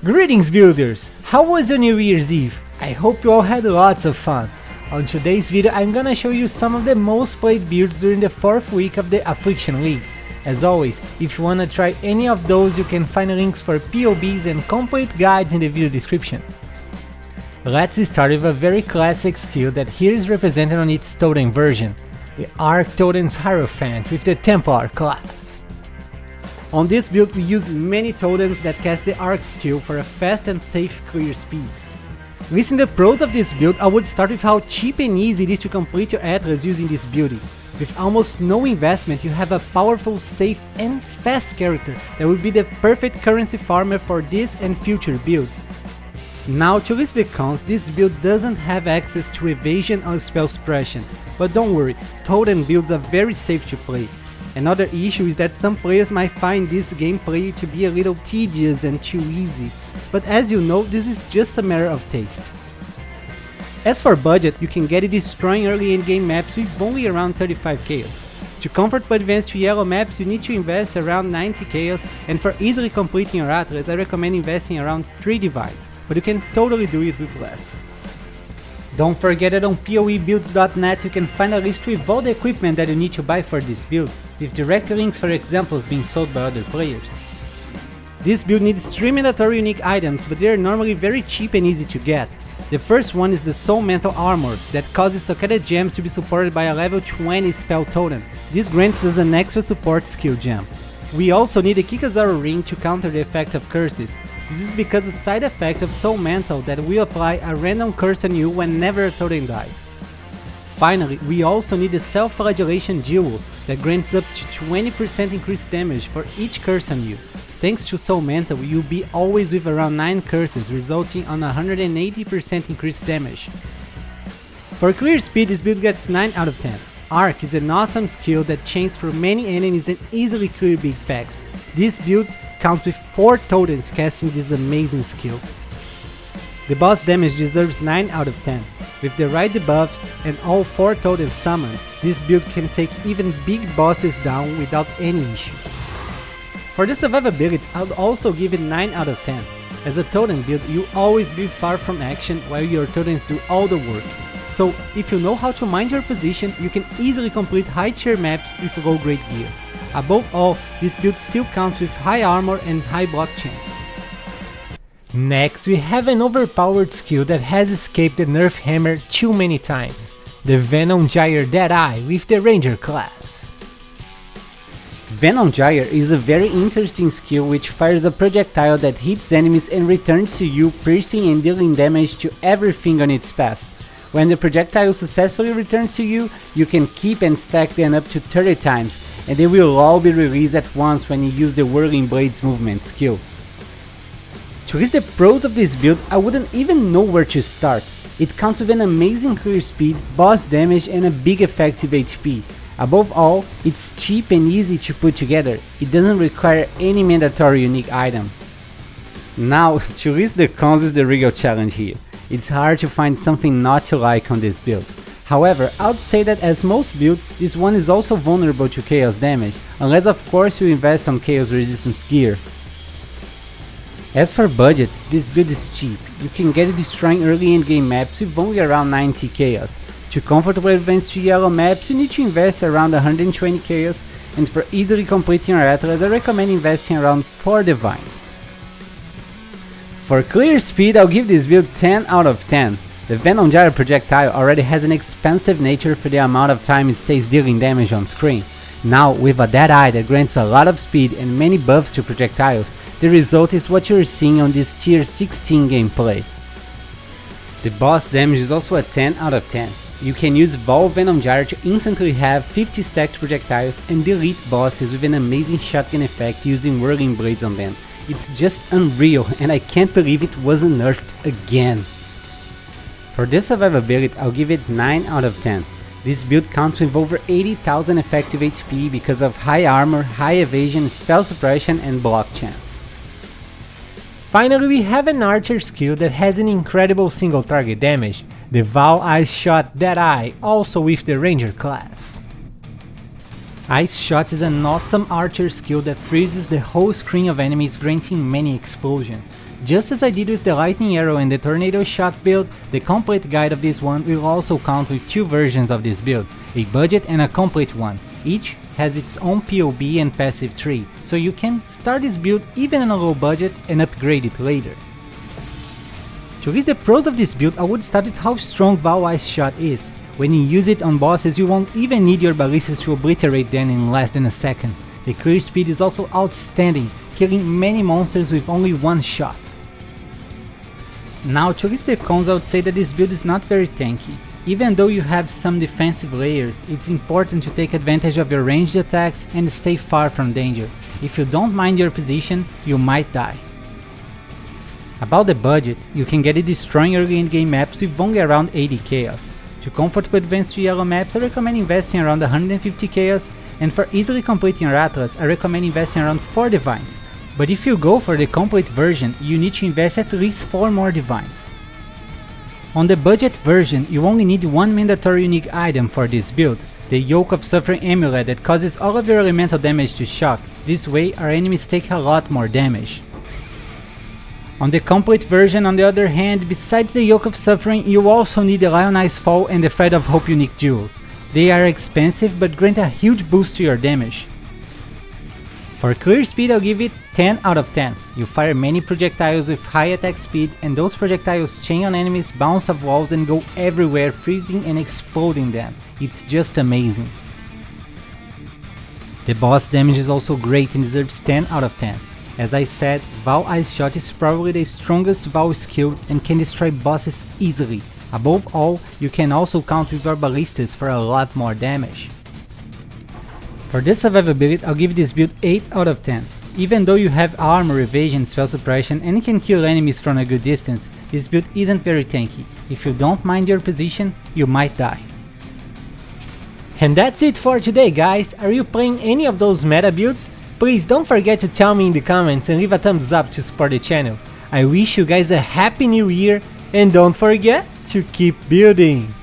Greetings builders! How was your New Year's Eve? I hope you all had lots of fun. On today's video I'm gonna show you some of the most played builds during the 4th week of the Affliction League. As always, if you wanna try any of those you can find links for POBs and complete guides in the video description. Let's start with a very classic skill that here is represented on its Totem version, the Arc Totem's Hierophant with the Templar class. On this build we use many totems that cast the Arc skill for a fast and safe clear speed. Listing the pros of this build, I would start with how cheap and easy it is to complete your Atlas using this beauty. With almost no investment you have a powerful, safe and fast character that would be the perfect currency farmer for this and future builds. Now to list the cons, this build doesn't have access to evasion or spell suppression, but don't worry, Totem builds are very safe to play. Another issue is that some players might find this gameplay to be a little tedious and too easy, but as you know, this is just a matter of taste. As for budget, you can get it destroying early endgame maps with only around 35 chaos. To comfortably advance to yellow maps you need to invest around 90 chaos, and for easily completing your Atlas I recommend investing around 3 divines, but you can totally do it with less. Don't forget that on PoEbuilds.net you can find a list with all the equipment that you need to buy for this build, with direct links for examples being sold by other players. This build needs 3 mandatory unique items, but they are normally very cheap and easy to get. The first one is the Soul Mantle Armor, that causes Socket Gems to be supported by a level 20 spell totem. This grants us an extra support skill gem. We also need a Kikazaro Ring to counter the effect of curses. This is because a side effect of Soul Mantle that will apply a random curse on you whenever a totem dies. Finally, we also need the Self-Flagellation Jewel that grants up to 20% increased damage for each curse on you. Thanks to Soul Mantle, you'll be always with around 9 curses, resulting on 180% increased damage. For clear speed, this build gets 9 out of 10. Arc is an awesome skill that chains through many enemies and easily clear big packs. This build counts with 4 totems casting this amazing skill. The boss damage deserves 9 out of 10. With the right debuffs and all 4 totems summoned, this build can take even big bosses down without any issue. For the survivability, I'd also give it 9 out of 10. As a totem build, you'll always be far from action while your totems do all the work. So if you know how to mind your position, you can easily complete high tier maps with low grade gear. Above all, this build still counts with high armor and high block chance. Next, we have an overpowered skill that has escaped the nerf hammer too many times, the Venom Gyre Deadeye with the Ranger class. Venom Gyre is a very interesting skill which fires a projectile that hits enemies and returns to you, piercing and dealing damage to everything on its path. When the projectile successfully returns to you, you can keep and stack them up to 30 times, and they will all be released at once when you use the Whirling Blades movement skill. To list the pros of this build, I wouldn't even know where to start. It counts with an amazing clear speed, boss damage and a big effective HP. Above all, it's cheap and easy to put together. It doesn't require any mandatory unique item. Now, to list the cons is the real challenge here. It's hard to find something not to like on this build. However, I would say that as most builds, this one is also vulnerable to chaos damage, unless of course you invest on chaos resistance gear. As for budget, this build is cheap. You can get it destroying early endgame maps with only around 90 chaos. To comfortably advance to yellow maps you need to invest around 120 chaos, and for easily completing your Atlas I recommend investing around 4 divines. For clear speed I'll give this build 10 out of 10. The Venom Gyre projectile already has an expensive nature for the amount of time it stays dealing damage on screen. Now with a Deadeye that grants a lot of speed and many buffs to projectiles, the result is what you're seeing on this tier 16 gameplay. The boss damage is also a 10 out of 10. You can use Vol Venom Gyre to instantly have 50 stacked projectiles and delete bosses with an amazing shotgun effect using Whirling Blades on them. It's just unreal and I can't believe it wasn't nerfed again. For the survivability I'll give it 9 out of 10. This build counts with over 80,000 effective HP because of high armor, high evasion, spell suppression and block chance. Finally we have an archer skill that has an incredible single target damage, the Val Ice Shot Deadeye, also with the Ranger class. Ice Shot is an awesome archer skill that freezes the whole screen of enemies, granting many explosions. Just as I did with the Lightning Arrow and the Tornado Shot build, the complete guide of this one will also count with two versions of this build, a budget and a complete one. Each has its own POB and passive tree, so you can start this build even on a low budget and upgrade it later. To list the pros of this build, I would start with how strong Vow Ice Shot is. When you use it on bosses, you won't even need your ballistas to obliterate them in less than a second. The clear speed is also outstanding, killing many monsters with only one shot. Now, to list the cons, I would say that this build is not very tanky. Even though you have some defensive layers, it's important to take advantage of your ranged attacks and stay far from danger. If you don't mind your position, you might die. About the budget, you can get it destroying early in-game maps with only around 80 chaos. To comfortably advance to yellow maps, I recommend investing around 150 chaos, and for easily completing your Atlas, I recommend investing around 4 divines. But if you go for the complete version, you need to invest at least 4 more divines. On the budget version, you only need one mandatory unique item for this build, the Yoke of Suffering amulet that causes all of your elemental damage to shock. This way our enemies take a lot more damage. On the complete version, on the other hand, besides the Yoke of Suffering, you also need the Lionized Fall and the Thread of Hope unique jewels. They are expensive but grant a huge boost to your damage. For clear speed, I'll give it 10 out of 10. You fire many projectiles with high attack speed, and those projectiles chain on enemies, bounce off walls and go everywhere, freezing and exploding them. It's just amazing. The boss damage is also great and deserves 10 out of 10. As I said, Vow Ice Shot is probably the strongest Vow skill and can destroy bosses easily. Above all, you can also count with your ballistas for a lot more damage. For the survivability, I'll give this build 8 out of 10. Even though you have armor, evasion, spell suppression and can kill enemies from a good distance, this build isn't very tanky. If you don't mind your position, you might die. And that's it for today, guys. Are you playing any of those meta builds? Please don't forget to tell me in the comments and leave a thumbs up to support the channel. I wish you guys a happy new year and don't forget to keep building!